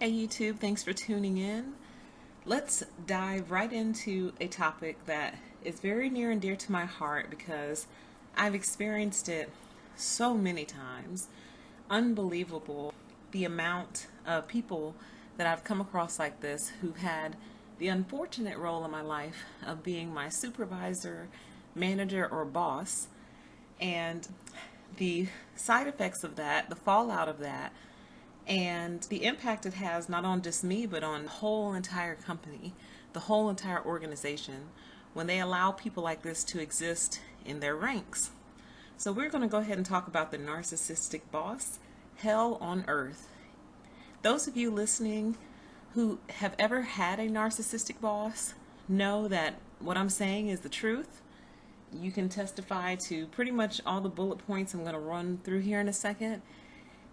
Hey YouTube, thanks for tuning in. Let's dive right into a topic that is very near and dear to my heart because I've experienced it so many times. Unbelievable the amount of people that I've come across like this who've had the unfortunate role in my life of being my supervisor, manager, or boss, and the side effects of that, the fallout of that, and the impact it has not on just me but on the whole entire company, the whole entire organization, when they allow people like this to exist in their ranks. So we're going to go ahead and talk about the narcissistic boss, hell on earth. Those of you listening who have ever had a narcissistic boss know that what I'm saying is the truth. You can testify to pretty much all the bullet points I'm going to run through here in a second.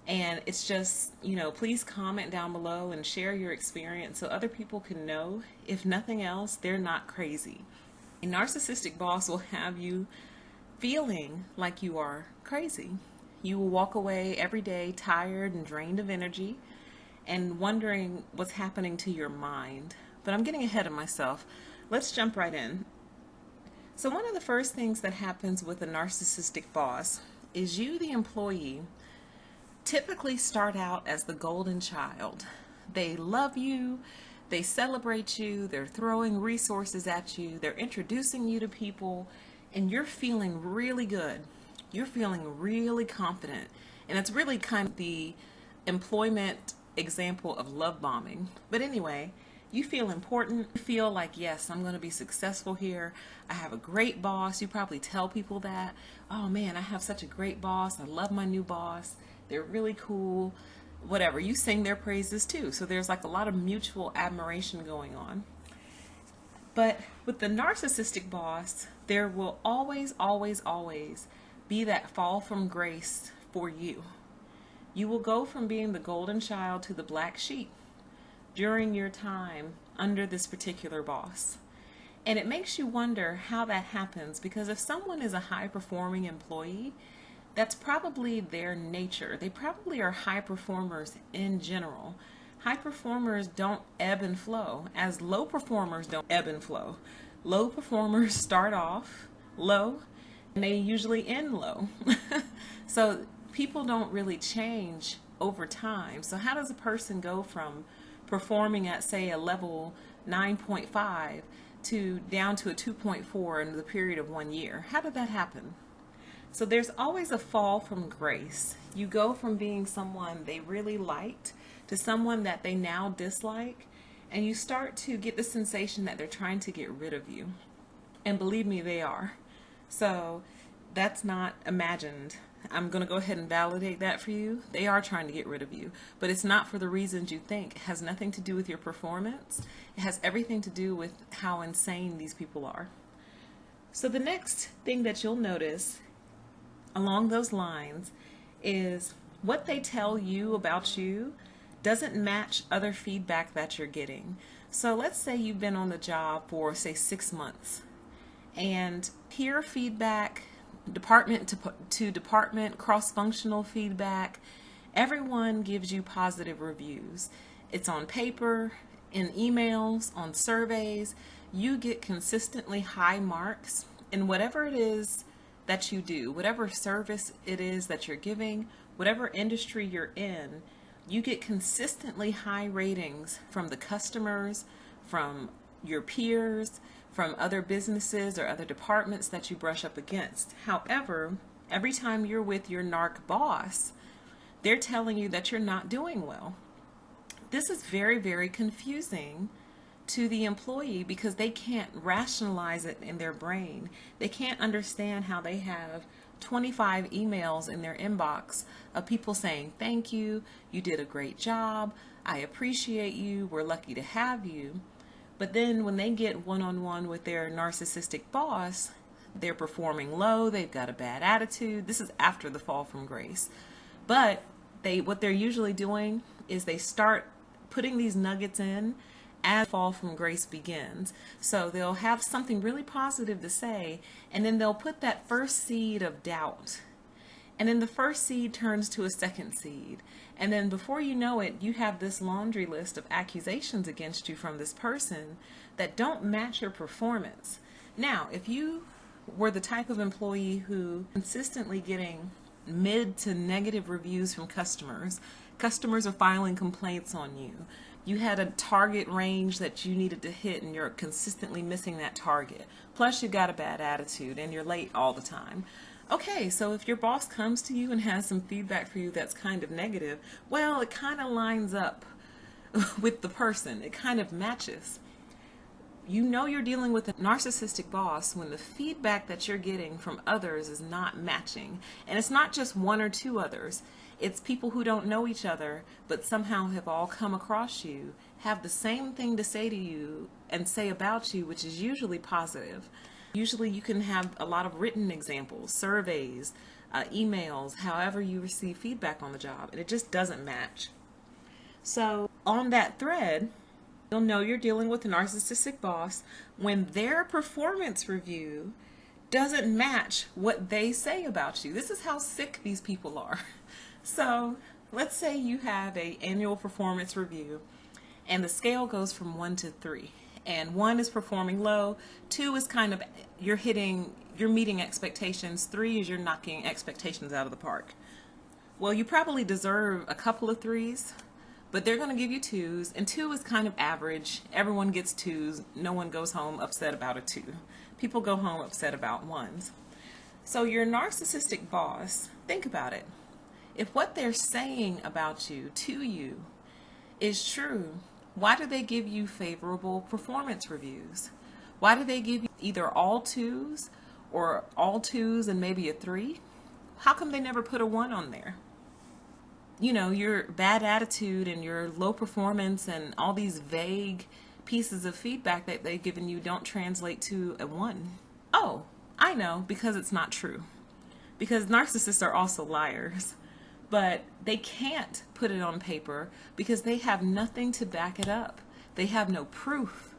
And it's just, please comment down below and share your experience so other people can know, if nothing else, they're not crazy. A narcissistic boss will have you feeling like you are crazy. You will walk away every day tired and drained of energy and wondering what's happening to your mind. But I'm getting ahead of myself. Let's jump right in. So one of the first things that happens with a narcissistic boss is you, the employee, typically start out as the golden child. They love you, they celebrate you, they're throwing resources at you, they're introducing you to people, and you're feeling really good. You're feeling really confident. And it's really kind of the employment example of love bombing. But anyway, you feel important. You feel like, yes, I'm going to be successful here. I have a great boss. You probably tell people that. Oh man, I have such a great boss. I love my new boss. They're really cool. Whatever. You sing their praises too. So there's like a lot of mutual admiration going on. But with the narcissistic boss, there will always, always, always be that fall from grace for you. You will go from being the golden child to the black sheep during your time under this particular boss. And it makes you wonder how that happens, because if someone is a high-performing employee, that's probably their nature. They probably are high performers in general. High performers don't ebb and flow, as low performers don't ebb and flow. Low performers start off low, and they usually end low. So people don't really change over time. So how does a person go from performing at, say, a level 9.5 to down to a 2.4 in the period of 1 year? How did that happen? So there's always a fall from grace. You go from being someone they really liked to someone that they now dislike, and you start to get the sensation that they're trying to get rid of you. And believe me, they are. So that's not imagined. I'm going to go ahead and validate that for you. They are trying to get rid of you, but it's not for the reasons you think. It has nothing to do with your performance. It has everything to do with how insane these people are. So the next thing that you'll notice along those lines is what they tell you about you doesn't match other feedback that you're getting. So let's say you've been on the job for, say, 6 months, and peer feedback, department to department, cross-functional feedback, everyone gives you positive reviews. It's on paper, in emails, on surveys. You get consistently high marks in whatever it is that you do, whatever service it is that you're giving, whatever industry you're in. You get consistently high ratings from the customers, from your peers, from other businesses or other departments that you brush up against. However, every time you're with your narc boss, they're telling you that you're not doing well. This is very, very confusing to the employee because they can't rationalize it in their brain. They can't understand how they have 25 emails in their inbox of people saying, thank you, you did a great job, I appreciate you, we're lucky to have you. But then when they get one-on-one with their narcissistic boss, they're performing low, they've got a bad attitude. This is after the fall from grace. But what they're usually doing is they start putting these nuggets in as fall from grace begins. So they'll have something really positive to say, and then they'll put that first seed of doubt. And then the first seed turns to a second seed. And then before you know it, you have this laundry list of accusations against you from this person that don't match your performance. Now, if you were the type of employee who consistently getting mid to negative reviews from customers, customers are filing complaints on you, you had a target range that you needed to hit and you're consistently missing that target, plus you got a bad attitude and you're late all the time. Okay, so if your boss comes to you and has some feedback for you that's kind of negative, well, it kind of lines up with the person. It kind of matches. You know you're dealing with a narcissistic boss when the feedback that you're getting from others is not matching. And it's not just one or two others. It's people who don't know each other, but somehow have all come across you, have the same thing to say to you and say about you, which is usually positive. Usually you can have a lot of written examples, surveys, emails, however you receive feedback on the job, and it just doesn't match. So on that thread, you'll know you're dealing with a narcissistic boss when their performance review doesn't match what they say about you. This is how sick these people are. So let's say you have an annual performance review and the scale goes from 1 to 3. And 1 is performing low, 2 is kind of you're meeting expectations, 3 is you're knocking expectations out of the park. Well, you probably deserve a couple of 3s, but they're going to give you 2s, and 2 is kind of average. Everyone gets 2s. No one goes home upset about a 2. People go home upset about 1s. So your narcissistic boss, think about it. If what they're saying about you to you is true, why do they give you favorable performance reviews? Why do they give you either all 2s or all 2s and maybe a 3? How come they never put a 1 on there? You know, your bad attitude and your low performance and all these vague pieces of feedback that they've given you don't translate to a 1. Oh, I know, because it's not true. Because narcissists are also liars. But they can't put it on paper because they have nothing to back it up. They have no proof.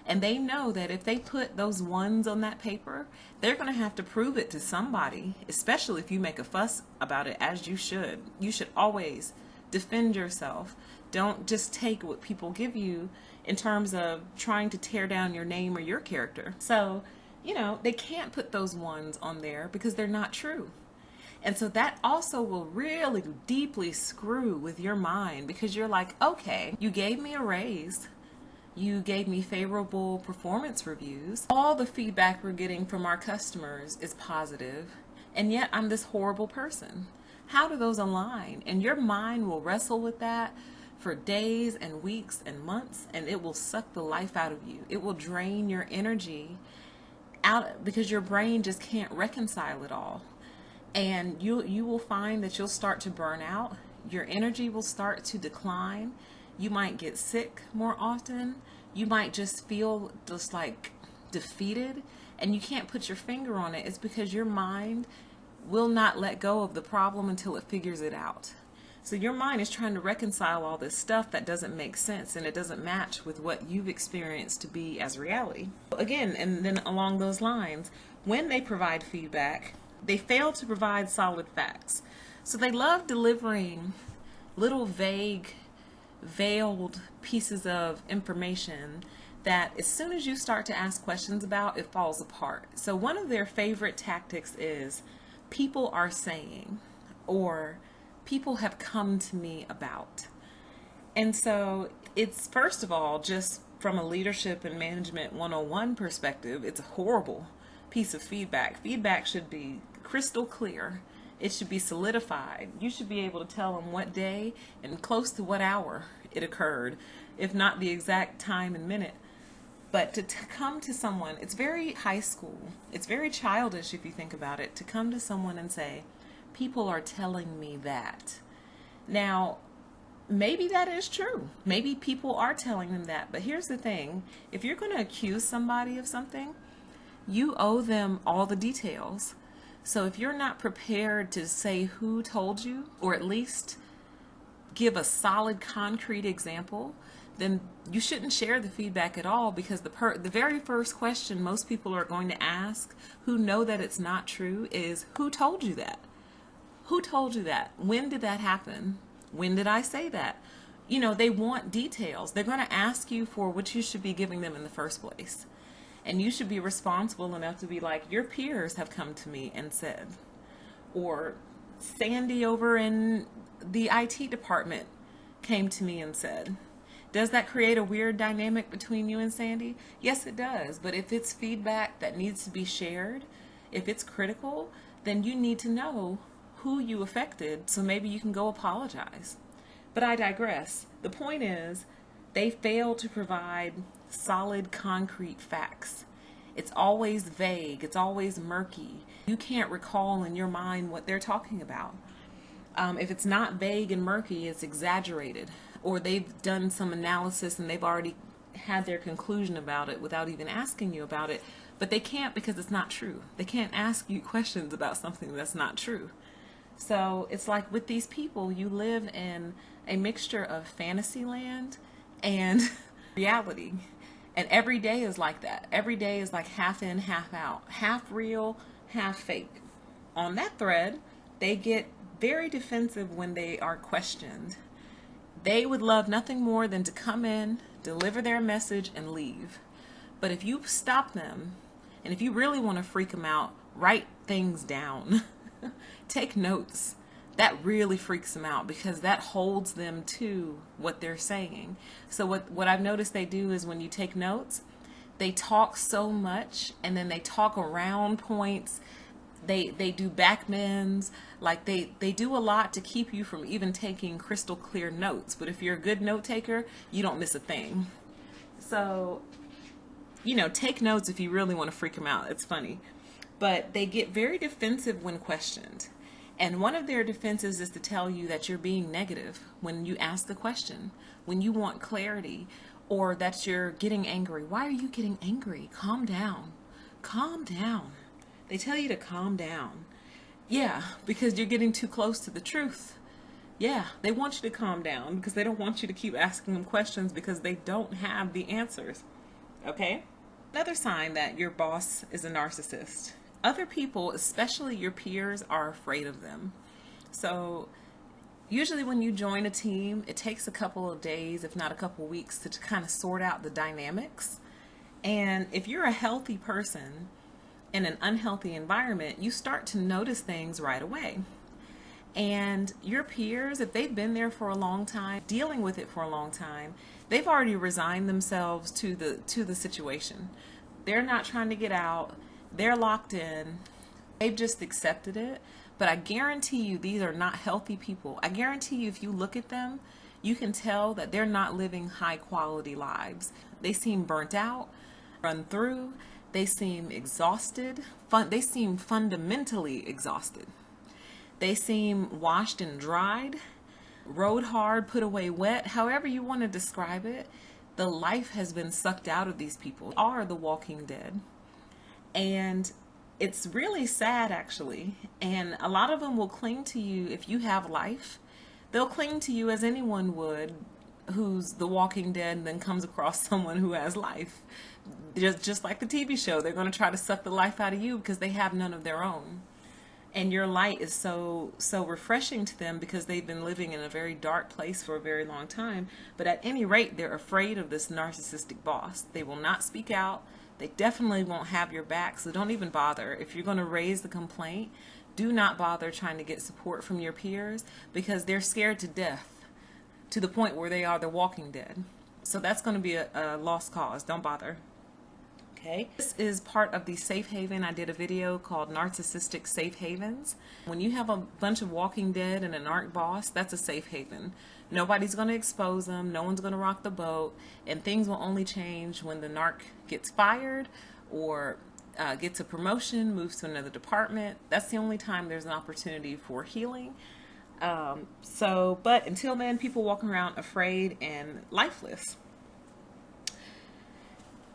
And they know that if they put those 1s on that paper, they're going to have to prove it to somebody, especially if you make a fuss about it, as you should. You should always defend yourself. Don't just take what people give you in terms of trying to tear down your name or your character. So, you know, they can't put those 1s on there because they're not true. And so that also will really deeply screw with your mind because you're like, okay, you gave me a raise. You gave me favorable performance reviews. All the feedback we're getting from our customers is positive, and yet I'm this horrible person. How do those align? And your mind will wrestle with that for days and weeks and months, and it will suck the life out of you. It will drain your energy out because your brain just can't reconcile it all. And you will find that you'll start to burn out. Your energy will start to decline. You might get sick more often. You might just feel just like defeated, and you can't put your finger on it. It's because your mind will not let go of the problem until it figures it out. So your mind is trying to reconcile all this stuff that doesn't make sense and it doesn't match with what you've experienced to be as reality. Again, and then along those lines, when they provide feedback, they fail to provide solid facts. So they love delivering little vague, veiled pieces of information that as soon as you start to ask questions about, it falls apart. So one of their favorite tactics is people are saying, or people have come to me about. And so it's, first of all, just from a leadership and management 101 perspective, it's a horrible piece of feedback. Feedback should be crystal clear. It should be solidified. You should be able to tell them what day and close to what hour it occurred, if not the exact time and minute. But to come to someone, it's very high school. It's very childish if you think about it, to come to someone and say, people are telling me that. Now, maybe that is true. Maybe people are telling them that. But here's the thing. If you're going to accuse somebody of something, you owe them all the details. So if you're not prepared to say who told you, or at least give a solid, concrete example, then you shouldn't share the feedback at all, because the very first question most people are going to ask who know that it's not true is, who told you that? Who told you that? When did that happen? When did I say that? You know, they want details. They're going to ask you for what you should be giving them in the first place. And you should be responsible enough to be like, your peers have come to me and said, or Sandy over in the IT department came to me and said. Does that create a weird dynamic between you and Sandy? Yes, it does. But if it's feedback that needs to be shared, if it's critical, then you need to know who you affected so maybe you can go apologize. But I digress. The point is, they fail to provide solid, concrete facts. It's always vague. It's always murky. You can't recall in your mind what they're talking about. If it's not vague and murky, it's exaggerated. Or they've done some analysis and they've already had their conclusion about it without even asking you about it. But they can't because it's not true. They can't ask you questions about something that's not true. So it's like with these people, you live in a mixture of fantasy land and reality. And every day is like that. Every day is like half in, half out. Half real, half fake. On that thread, they get very defensive when they are questioned. They would love nothing more than to come in, deliver their message, and leave. But if you stop them, and if you really want to freak them out, write things down. Take notes. That really freaks them out because that holds them to what they're saying. So what I've noticed they do is when you take notes, they talk so much and then they talk around points. They do backbends, like they do a lot to keep you from even taking crystal clear notes. But if you're a good note taker, you don't miss a thing. So, you know, take notes if you really want to freak them out. It's funny. But they get very defensive when questioned. And one of their defenses is to tell you that you're being negative when you ask the question, when you want clarity, or that you're getting angry. Why are you getting angry? Calm down. Calm down. They tell you to calm down. Yeah, because you're getting too close to the truth. Yeah, they want you to calm down because they don't want you to keep asking them questions because they don't have the answers. Okay? Another sign that your boss is a narcissist. Other people, especially your peers, are afraid of them. So usually when you join a team, it takes a couple of days, if not a couple of weeks, to kind of sort out the dynamics. And if you're a healthy person in an unhealthy environment, you start to notice things right away. And your peers, if they've been there for a long time, dealing with it for a long time, they've already resigned themselves to the situation. They're not trying to get out. They're locked in. They've just accepted it. But I guarantee you these are not healthy people. I guarantee you if you look at them, you can tell that they're not living high quality lives. They seem burnt out, run through. They seem exhausted. They seem fundamentally exhausted. They seem washed and dried, rode hard, put away wet, however you want to describe it. The life has been sucked out of these people. They are the walking dead. And it's really sad, actually. And a lot of them will cling to you if you have life. They'll cling to you as anyone would who's the walking dead and then comes across someone who has life. Just like the TV show, they're going to try to suck the life out of you because they have none of their own. And your light is so refreshing to them because they've been living in a very dark place for a very long time. But at any rate, they're afraid of this narcissistic boss. They will not speak out. They definitely won't have your back, so don't even bother. If you're going to raise the complaint, do not bother trying to get support from your peers because they're scared to death to the point where they are the walking dead. So that's going to be a lost cause. Don't bother. Okay. This is part of the safe haven. I did a video called Narcissistic Safe Havens. When you have a bunch of walking dead and a narc boss, that's a safe haven. Nobody's going to expose them. No one's going to rock the boat. And things will only change when the narc gets fired or gets a promotion, moves to another department. That's the only time there's an opportunity for healing. But until then, people walk around afraid and lifeless.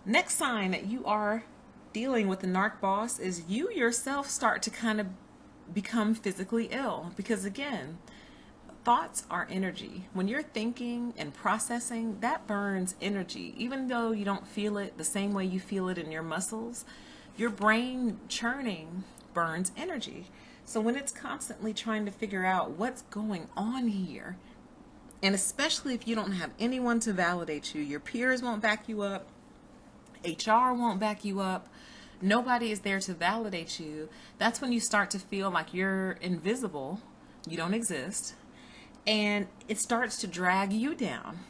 Next sign that you are dealing with the narc boss is you yourself start to kind of become physically ill because, again, thoughts are energy. When you're thinking and processing, that burns energy. Even though you don't feel it the same way you feel it in your muscles, your brain churning burns energy. So when it's constantly trying to figure out what's going on here, and especially if you don't have anyone to validate you, your peers won't back you up, HR won't back you up, nobody is there to validate you, that's when you start to feel like you're invisible, you don't exist, and it starts to drag you down.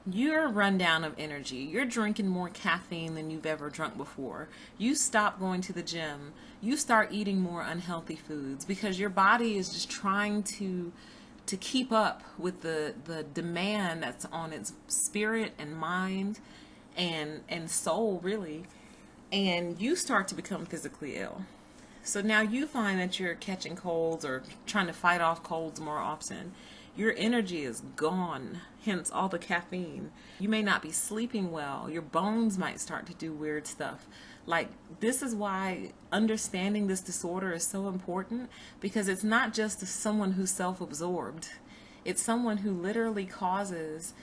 You're run down of energy. You're drinking more caffeine than you've ever drunk before. You stop going to the gym. You start eating more unhealthy foods because your body is just trying to keep up with the demand that's on its spirit and mind and soul, really. And you start to become physically ill. So now you find that you're catching colds or trying to fight off colds more often. Your energy is gone, hence all the caffeine. You may not be sleeping well. Your bones might start to do weird stuff. Like, this is why understanding this disorder is so important, because it's not just someone who's self-absorbed. It's someone who literally causes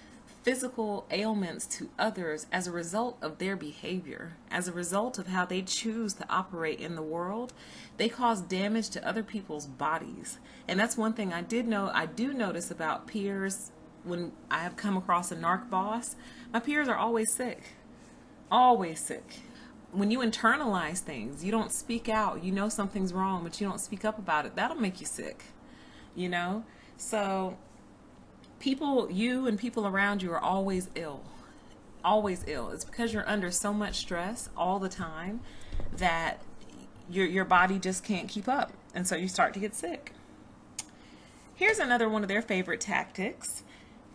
physical ailments to others as a result of their behavior, as a result of how they choose to operate in the world. They cause damage to other people's bodies. And that's one thing I do notice about peers. When I have come across a narc boss, my peers are always sick. Always sick. When you internalize things, you don't speak out. You know something's wrong, but you don't speak up about it. That'll make you sick, you know? So you and people around you are always ill. Always ill. It's because you're under so much stress all the time that your body just can't keep up. And so you start to get sick. Here's another one of their favorite tactics.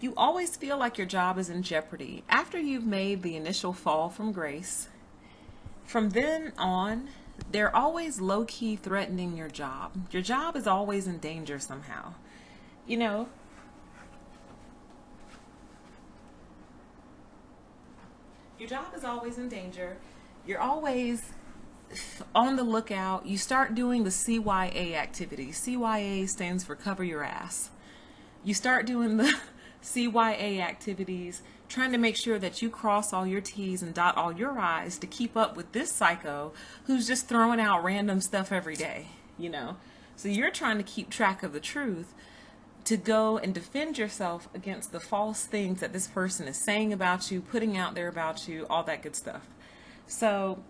You always feel like your job is in jeopardy. After you've made the initial fall from grace, from then on, they're always low-key threatening your job. Your job is always in danger somehow. You know, your job is always in danger. You're always on the lookout. You start doing the CYA activity. CYA stands for cover your ass. You start doing the CYA activities, trying to make sure that you cross all your T's and dot all your I's to keep up with this psycho who's just throwing out random stuff every day, you know. So you're trying to keep track of the truth to go and defend yourself against the false things that this person is saying about you, putting out there about you, all that good stuff. So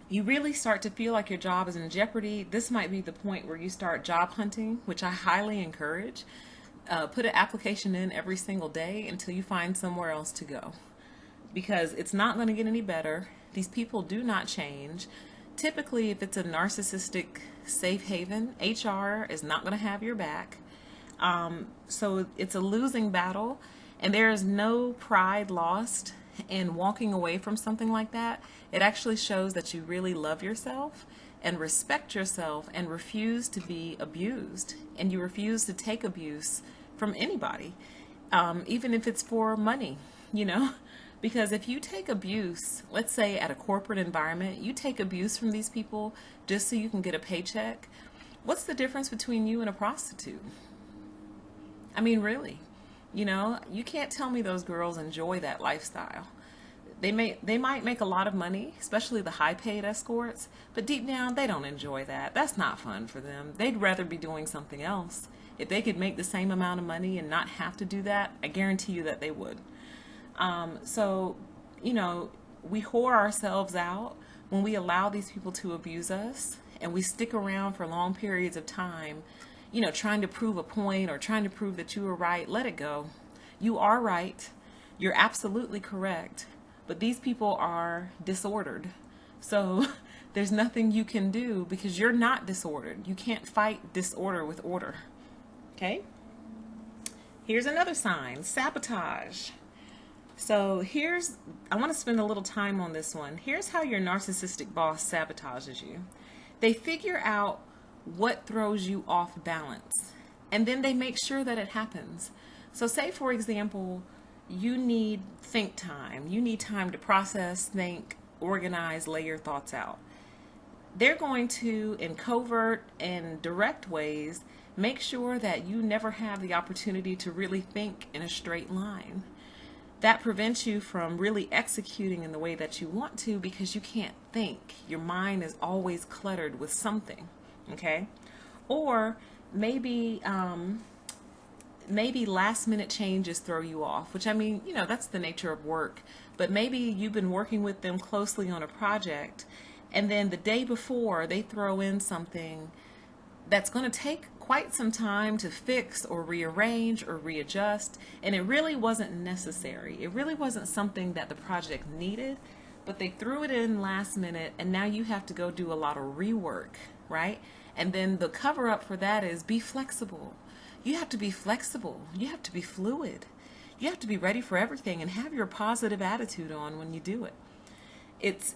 you really start to feel like your job is in jeopardy. This might be the point where you start job hunting, which I highly encourage. Put an application in every single day until you find somewhere else to go, because it's not going to get any better. These people do not change. Typically, if it's a narcissistic safe haven, HR is not going to have your back. So it's a losing battle, and there is no pride lost in walking away from something like that. It actually shows that you really love yourself and respect yourself and refuse to be abused, and you refuse to take abuse from anybody, even if it's for money, you know. Because if you take abuse, let's say at a corporate environment, you take abuse from these people just so you can get a paycheck, what's the difference between you and a prostitute? I mean, really, you know, you can't tell me those girls enjoy that lifestyle. They might make a lot of money, especially the high-paid escorts, but deep down, they don't enjoy that. That's not fun for them. They'd rather be doing something else. If they could make the same amount of money and not have to do that, I guarantee you that they would. So, you know, we whore ourselves out when we allow these people to abuse us, and we stick around for long periods of time, you know, trying to prove a point or trying to prove that you were right. Let it go. You are right. You're absolutely correct. But these people are disordered. So there's nothing you can do because you're not disordered. You can't fight disorder with order. Okay? Here's another sign, sabotage. So I want to spend a little time on this one. Here's how your narcissistic boss sabotages you. They figure out what throws you off balance, and then they make sure that it happens. So say, for example, you need think time. You need time to process, think, organize, lay your thoughts out. They're going to, in covert and direct ways, make sure that you never have the opportunity to really think in a straight line. That prevents you from really executing in the way that you want to because you can't think. Your mind is always cluttered with something, okay? Or maybe maybe last minute changes throw you off, which, I mean, you know, that's the nature of work. But maybe you've been working with them closely on a project, and then the day before they throw in something that's going to take quite some time to fix or rearrange or readjust, and it really wasn't necessary. It really wasn't something that the project needed, but they threw it in last minute, and now you have to go do a lot of rework, right? And then the cover up for that is be flexible. You have to be flexible. You have to be fluid. You have to be ready for everything and have your positive attitude on when you do it. It's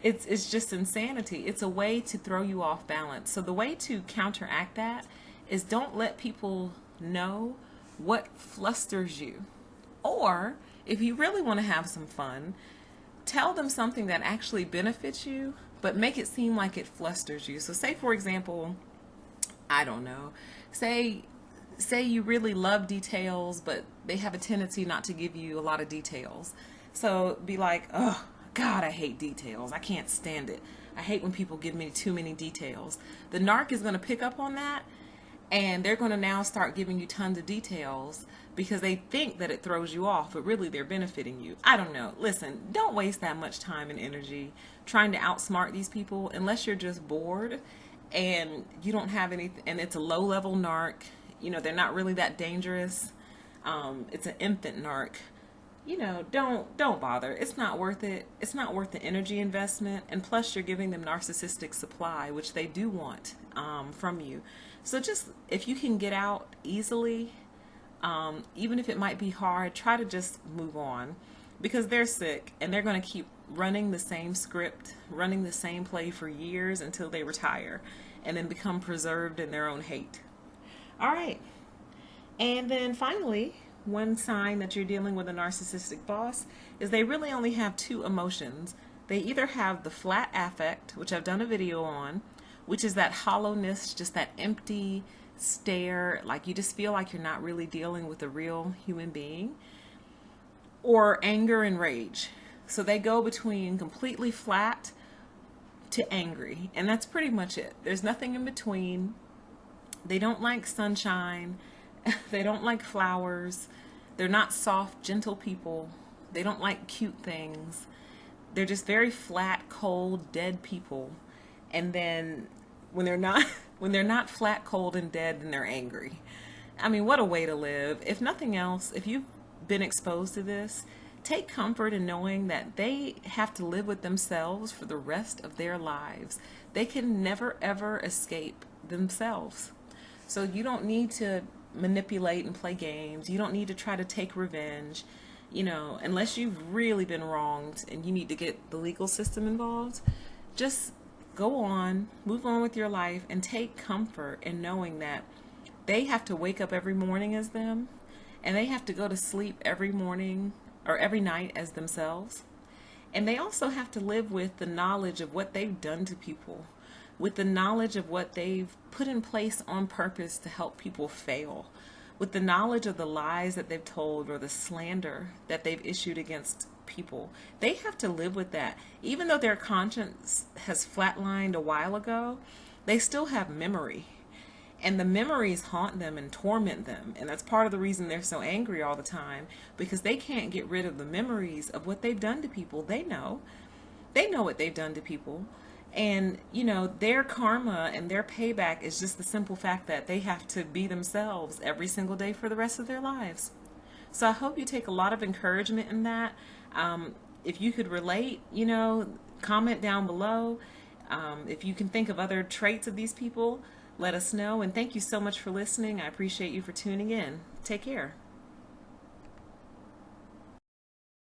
it's just insanity. It's a way to throw you off balance. So the way to counteract that is don't let people know what flusters you. Or if you really want to have some fun, tell them something that actually benefits you, but make it seem like it flusters you. So say, for example, I don't know, say you really love details, but they have a tendency not to give you a lot of details. So be like, oh, God, I hate details. I can't stand it. I hate when people give me too many details. The narc is going to pick up on that, and they're going to now start giving you tons of details because they think that it throws you off, but really they're benefiting you. I don't know. Listen, don't waste that much time and energy trying to outsmart these people unless you're just bored and you don't have anything, and it's a low-level narc. You know, they're not really that dangerous. It's an infant narc. You know, don't bother. It's not worth it. It's not worth the energy investment. And plus, you're giving them narcissistic supply, which they do want from you. So just, if you can get out easily, even if it might be hard, try to just move on, because they're sick and they're going to keep running the same script, running the same play for years until they retire and then become preserved in their own hate. All right. And then finally, one sign that you're dealing with a narcissistic boss is they really only have two emotions. They either have the flat affect, which I've done a video on, which is that hollowness, just that empty stare, like you just feel like you're not really dealing with a real human being, or anger and rage. So they go between completely flat to angry, and that's pretty much it. There's nothing in between. They don't like sunshine. They don't like flowers. They're not soft, gentle people. They don't like cute things. They're just very flat, cold, dead people. And then when they're not flat, cold, and dead, then they're angry. I mean, what a way to live. If nothing else, if you've been exposed to this, take comfort in knowing that they have to live with themselves for the rest of their lives. They can never, ever escape themselves. So you don't need to manipulate and play games. You don't need to try to take revenge, you know, unless you've really been wronged and you need to get the legal system involved. Just go on, move on with your life, and take comfort in knowing that they have to wake up every morning as them, and they have to go to sleep every morning or every night as themselves. And they also have to live with the knowledge of what they've done to people, with the knowledge of what they've put in place on purpose to help people fail, with the knowledge of the lies that they've told or the slander that they've issued against people. They have to live with that. Even though their conscience has flatlined a while ago, they still have memory. And the memories haunt them and torment them. And that's part of the reason they're so angry all the time, because they can't get rid of the memories of what they've done to people. They know what they've done to people. And, you know, their karma and their payback is just the simple fact that they have to be themselves every single day for the rest of their lives. So I hope you take a lot of encouragement in that. If you could relate, you know, comment down below. If you can think of other traits of these people, let us know. And thank you so much for listening. I appreciate you for tuning in. Take care.